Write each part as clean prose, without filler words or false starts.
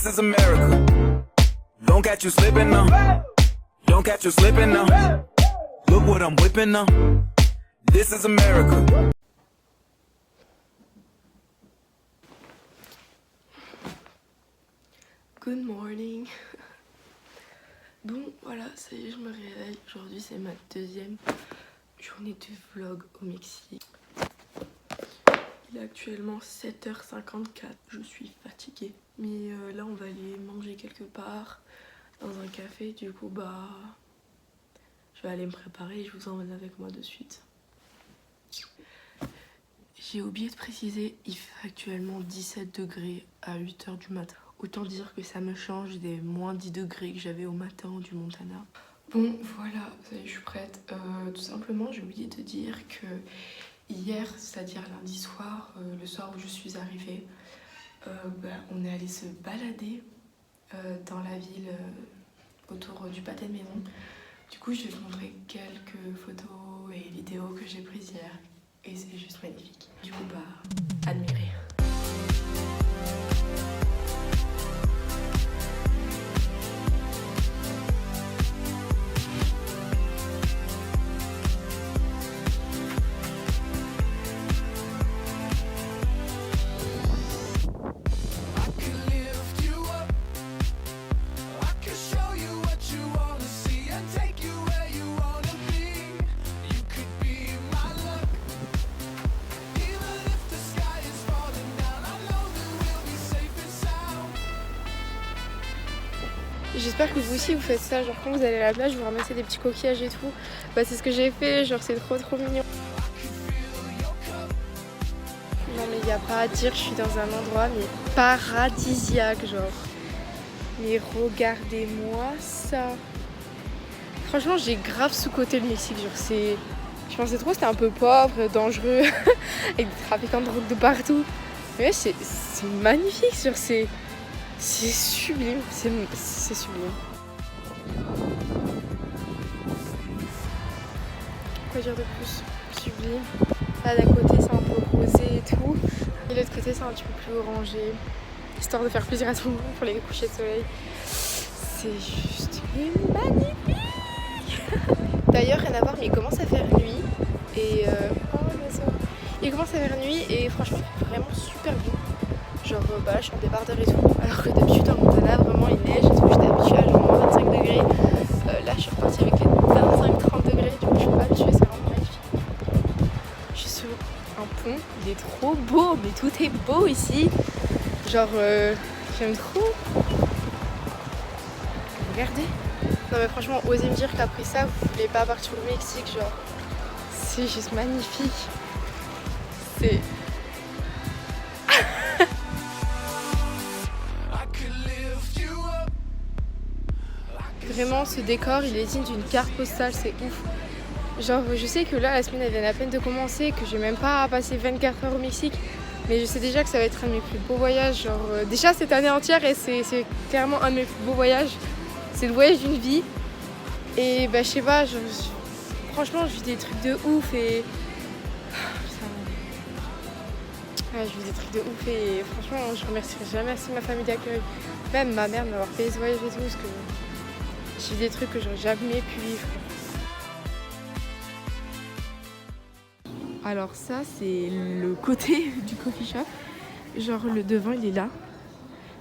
is America. Don't catch you slipping now. Don't catch you slipping now. Look what I'm whipping now. This is America. Good morning. Bon voilà, ça y est, je me réveille. Aujourd'hui c'est ma deuxième journée de vlog au Mexique. Il est actuellement 7h54. Je suis fatiguée. Mais là on va aller manger quelque part dans un café. Du coup je vais aller me préparer et je vous emmène avec moi de suite. J'ai oublié de préciser, il fait actuellement 17 degrés à 8h du matin. Autant dire que ça me change des moins 10 degrés que j'avais au matin du Montana. Bon voilà, ça y est, je suis prête. Tout simplement, j'ai oublié de dire que hier, c'est-à-dire lundi soir, le soir où je suis arrivée, on est allé se balader dans la ville autour du pâté de maison. Du coup, je vais vous montrer quelques photos et vidéos que j'ai prises hier. Et c'est juste magnifique. Du coup, admirez. J'espère que vous aussi vous faites ça, genre quand vous allez à la plage vous ramassez des petits coquillages et tout. C'est ce que j'ai fait, genre c'est trop mignon. Non mais y a pas à dire, je suis dans un endroit mais paradisiaque genre. Mais regardez-moi ça. Franchement j'ai grave sous-coté le Mexique, genre c'est... Je pensais trop c'était un peu pauvre, dangereux, avec des trafiquants de drogue de partout. Mais c'est magnifique, genre c'est sublime, c'est sublime. Quoi dire de plus? Sublime. Là d'un côté c'est un peu rosé et tout. Et de l'autre côté c'est un petit peu plus orangé. Histoire de faire plaisir à tout le monde pour les couchers de soleil. C'est juste magnifique. D'ailleurs rien à voir mais il commence à faire nuit. Et il commence à faire nuit et franchement il fait vraiment super beau. Genre je suis en débardeur et tout. Alors que d'habitude en Montana vraiment il neige et tout. J'étais habituée à genre moins 25 degrés. Là je suis repartie avec les 25-30 degrés. Du coup je suis pas habituée, c'est vraiment magnifique. Je suis sur un pont, il est trop beau, mais tout est beau ici. Genre j'aime trop. Regardez. Non mais franchement osez me dire qu'après ça vous voulez pas partir au Mexique, genre c'est juste magnifique. C'est... Vraiment ce décor il est digne d'une carte postale, c'est ouf. Genre je sais que là la semaine elle vient à peine de commencer, que j'ai même pas passé 24 heures au Mexique. Mais je sais déjà que ça va être un de mes plus beaux voyages. Genre déjà cette année entière et c'est clairement un de mes plus beaux voyages. C'est le voyage d'une vie. Et je sais pas, franchement je vis des trucs de ouf et... Ouais, je vis des trucs de ouf et franchement je remercierai jamais assez ma famille d'accueil. Même ma mère de m'avoir payé ce voyage et tout parce que j'ai des trucs que j'aurais jamais pu vivre. Alors ça c'est le côté du coffee shop. Genre le devant il est là.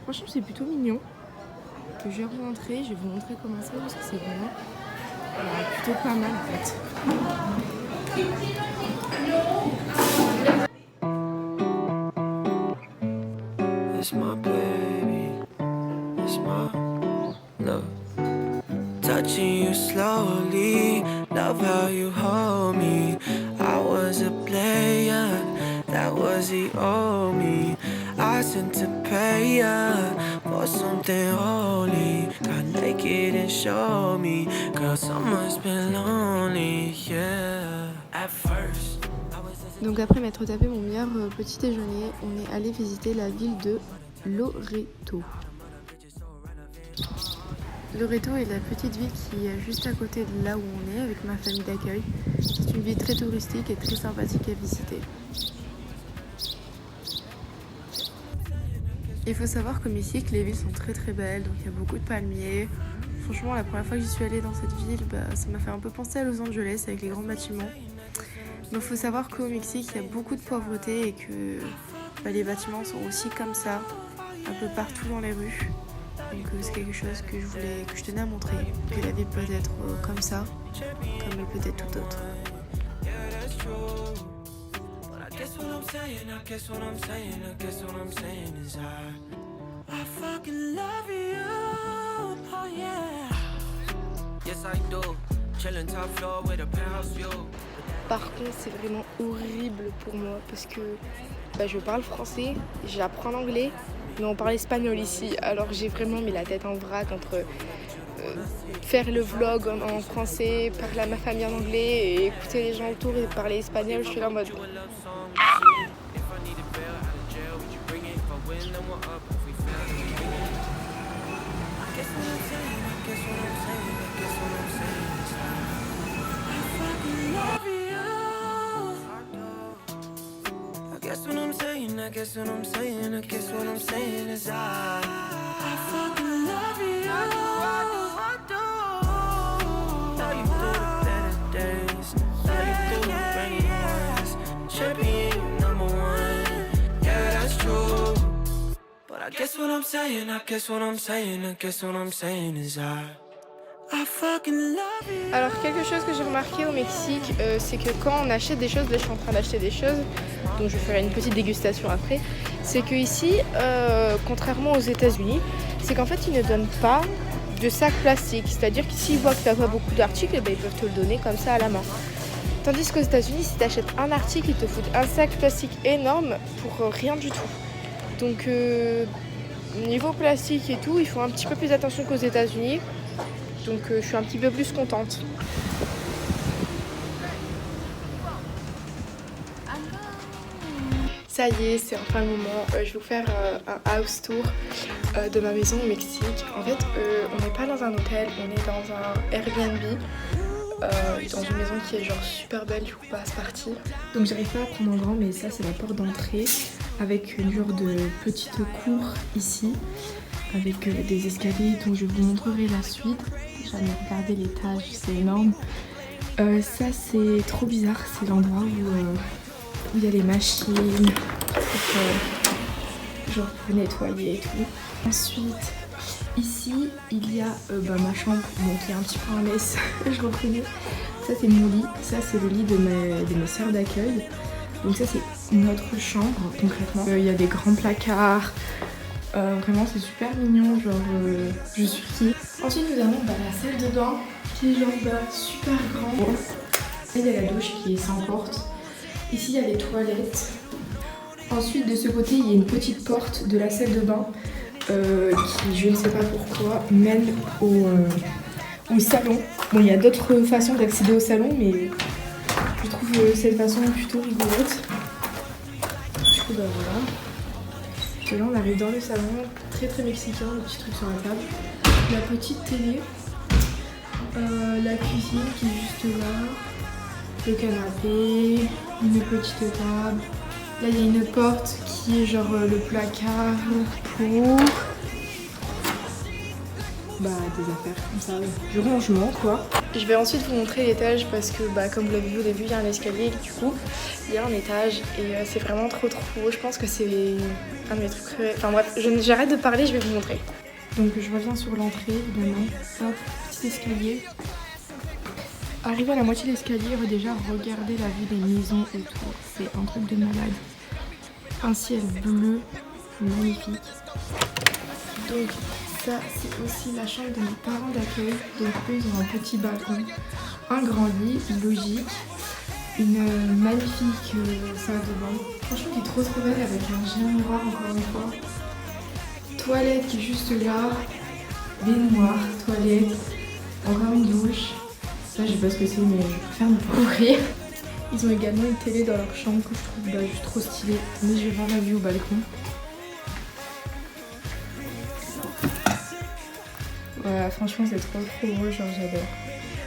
Franchement c'est plutôt mignon. Que je vais vous montrer, je vais vous montrer comment c'est parce que c'est vraiment plutôt pas mal en fait. It's my baby, it's my love. Touching you slowly, love how you hold me. I was a player, that was the old me. I sent to pay ya for something holy. Got naked and showed me, girl, summer's been lonely, yeah. At first. Donc après m'être tapé mon meilleur petit déjeuner, on est allé visiter la ville de Loreto. Loreto est la petite ville qui est juste à côté de là où on est avec ma famille d'accueil. C'est une ville très touristique et très sympathique à visiter. Il faut savoir comme ici que les villes sont très très belles, donc il y a beaucoup de palmiers. Franchement, la première fois que j'y suis allée dans cette ville, ça m'a fait un peu penser à Los Angeles avec les grands bâtiments. Mais il faut savoir qu'au Mexique, il y a beaucoup de pauvreté et que les bâtiments sont aussi comme ça, un peu partout dans les rues. Donc c'est quelque chose que je tenais à montrer, que la ville peut être comme ça, comme elle peut être tout autre. Par contre, c'est vraiment horrible pour moi parce que je parle français, j'apprends l'anglais, mais on parle espagnol ici. Alors j'ai vraiment mis la tête en vrac entre faire le vlog en français, parler à ma famille en anglais et écouter les gens autour et parler espagnol. Je suis là en mode... I guess what I'm saying is I fucking love you. I do. Now you through the better days. Now you through the rainy ones. Champion number one. Yeah, that's true. But I guess what I'm saying is I fucking love you. Alors quelque chose que j'ai remarqué au Mexique, c'est que quand on achète des choses, là je suis en train d'acheter des choses, donc je ferai une petite dégustation après, c'est que ici, contrairement aux États-Unis, c'est qu'en fait ils ne donnent pas de sac plastique, c'est-à-dire que s'ils voient que tu n'as pas beaucoup d'articles, ils peuvent te le donner comme ça à la main. Tandis qu'aux États-Unis, si tu achètes un article, ils te foutent un sac plastique énorme pour rien du tout. Donc niveau plastique et tout, ils font un petit peu plus attention qu'aux États-Unis. Donc je suis un petit peu plus contente. Ça y est, c'est enfin le moment. Je vais vous faire un house tour de ma maison au Mexique. En fait, on n'est pas dans un hôtel, on est dans un Airbnb. Dans une maison qui est genre super belle, du coup pas à se partir. Donc j'arrive pas à prendre en grand, mais ça c'est la porte d'entrée avec une genre de petite cour ici avec des escaliers dont je vous montrerai la suite. Jamais regardé l'étage, c'est énorme. Ça c'est trop bizarre, c'est l'endroit où il y a les machines genre pour nettoyer et tout. Ensuite ici il y a ma chambre, donc qui est un petit peu en laisse, je reconnais. Ça c'est mon lit, ça c'est le lit de mes sœurs d'accueil. Donc ça c'est notre chambre concrètement. Il y a des grands placards, vraiment c'est super mignon, genre je suis qui. Ensuite nous avons la salle de bain qui est genre super grande. Et il y a la douche qui est sans porte. Ici il y a les toilettes. Ensuite de ce côté il y a une petite porte de la salle de bain qui, je ne sais pas pourquoi, mène au salon. Bon, il y a d'autres façons d'accéder au salon, mais je trouve cette façon plutôt rigolote. Du coup, voilà. Et là, on arrive dans le salon, très très mexicain, le petit truc sur la table. La petite télé, la cuisine qui est juste là, le canapé, une petite table. Là, il y a une porte qui est genre le placard pour des affaires comme ça, du rangement quoi. Je vais ensuite vous montrer l'étage parce que comme vous l'avez vu au début, il y a un escalier, du coup il y a un étage et c'est vraiment trop beau. Je pense que c'est un de mes trucs préférés. Enfin bref, j'arrête de parler, je vais vous montrer. Donc je reviens sur l'entrée évidemment. Hop, petit escalier. Arrivé à la moitié de l'escalier, déjà regardez la vue des maisons autour, c'est un truc de malade. Un ciel bleu, magnifique. Donc ça c'est aussi la chambre de mes parents d'accueil. Donc eux ils ont un petit balcon, un grand lit, logique, une magnifique salle de bain. Franchement qui est trop belle avec un géant miroir encore une fois. Toilette qui est juste là, baignoire, toilette, encore une douche. Ça je sais pas ce que c'est mais je préfère ne pas ouvrir. Ils ont également une télé dans leur chambre que je trouve juste trop stylée. Mais je vais voir la vue au balcon. Voilà, franchement c'est trop beau, genre j'adore.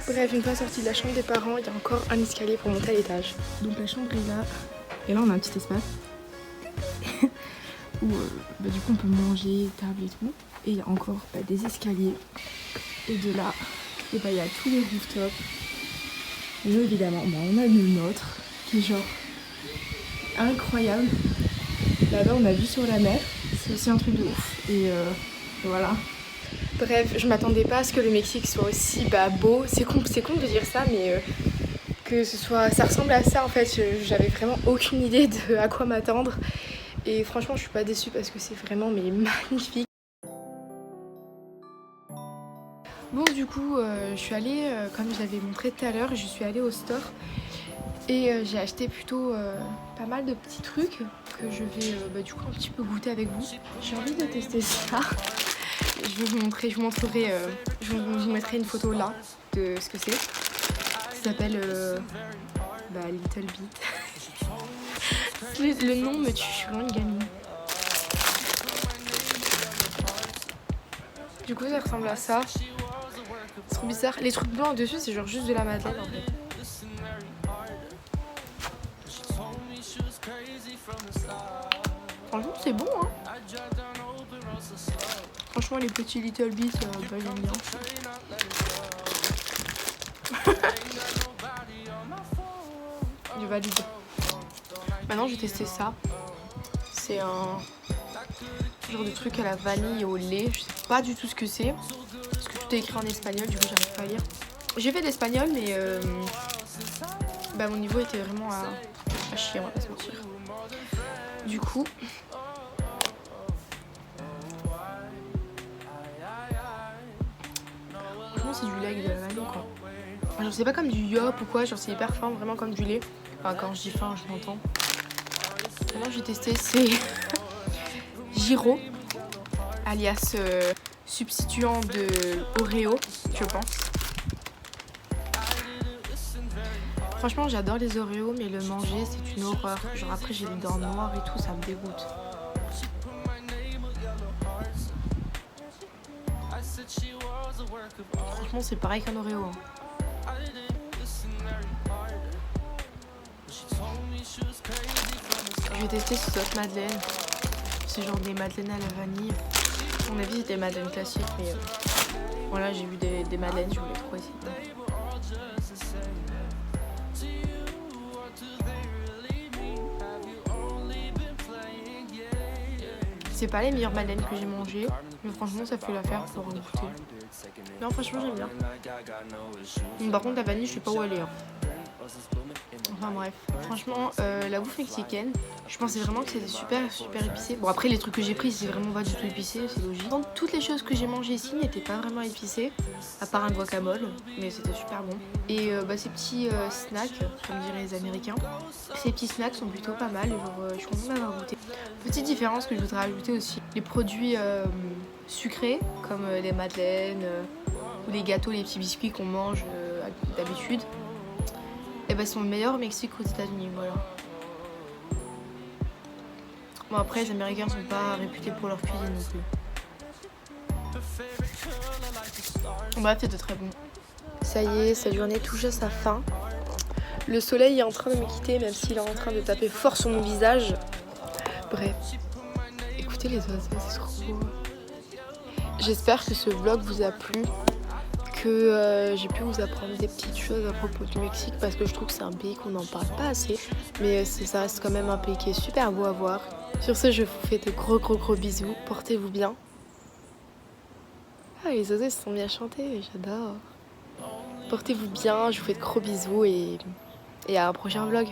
Bref, une fois sortie de la chambre des parents, il y a encore un escalier pour monter à l'étage. Donc la chambre est là. Et là on a un petit espace. où du coup on peut manger, table et tout. Et il y a encore des escaliers. Et de là, et il y a tous les rooftops. Et nous évidemment, on a le nôtre qui est genre incroyable. Là-bas on a vue sur la mer, c'est aussi un truc de ouf. Et voilà. Bref, je m'attendais pas à ce que le Mexique soit aussi beau. C'est con de dire ça, mais que ça ressemble à ça en fait. J'avais vraiment aucune idée de à quoi m'attendre. Et franchement, je suis pas déçue parce que c'est vraiment magnifique. Bon, du coup, je suis allée, comme je l'avais montré tout à l'heure, je suis allée au store. Et j'ai acheté plutôt pas mal de petits trucs que je vais du coup un petit peu goûter avec vous. J'ai envie de tester ça. Je vais vous montrer, je vous mettrai une photo là de ce que c'est. Ça s'appelle Little Bit. Le nom me tue, je suis vraiment une gamine. Du coup ça ressemble à ça. C'est trop bizarre. Les trucs blancs dessus c'est genre juste de la madeleine en fait. Franchement c'est bon hein. Franchement les petits Little Bits, j'aime bien. Je valide. Maintenant je vais tester ça. C'est un genre de truc à la vanille et au lait. Je sais pas du tout ce que c'est. Parce que tout est écrit en espagnol, du coup j'arrive pas à lire. J'ai fait l'espagnol mais mon niveau était vraiment à chier, on va pas se mentir. Du coup. Franchement c'est du lait avec de la vanille quoi. Genre c'est pas comme du yop ou quoi, genre c'est hyper fin, vraiment comme du lait. Enfin quand je dis fin je l'entends. Maintenant j'ai testé c'est Giro, alias substituant de Oreo, je pense. Franchement j'adore les Oreos mais le manger c'est une horreur. Genre après j'ai les dents noires et tout, ça me dégoûte. Franchement c'est pareil qu'un Oreo. Je vais tester ce sauce madeleine. C'est genre des madeleines à la vanille. À mon avis c'était des madeleines classiques mais voilà j'ai vu des madeleines, je voulais trop essayer. C'est pas les meilleures madeleines que j'ai mangées, mais franchement ça fait l'affaire pour goûter. Non franchement j'aime bien. Par contre la vanille je sais pas où elle est. Enfin bref, franchement la bouffe mexicaine, je pensais vraiment que c'était super épicé. Bon après les trucs que j'ai pris c'est vraiment pas du tout épicé, c'est logique. Donc, toutes les choses que j'ai mangées ici n'étaient pas vraiment épicées, à part un guacamole, mais c'était super bon. Et ces petits snacks, comme diraient les Américains, ces petits snacks sont plutôt pas mal, genre, je suis contente d'avoir goûté. Petite différence que je voudrais ajouter aussi, les produits sucrés comme les madeleines ou les gâteaux, les petits biscuits qu'on mange d'habitude. Et sont meilleurs au Mexique qu'aux États-Unis, voilà. Bon après les Américains sont pas réputés pour leur cuisine non plus. Bref, c'était très bon. Ça y est, cette journée touche à sa fin. Le soleil est en train de me quitter même s'il est en train de taper fort sur mon visage. Bref, écoutez les oiseaux, c'est trop beau. J'espère que ce vlog vous a plu. Que j'ai pu vous apprendre des petites choses à propos du Mexique parce que je trouve que c'est un pays qu'on n'en parle pas assez mais ça reste quand même un pays qui est super beau à voir. Sur ce je vous fais de gros bisous, portez-vous bien. Ah les oiseaux ils se sont bien chantés, j'adore. Portez-vous bien, je vous fais de gros bisous et à un prochain vlog.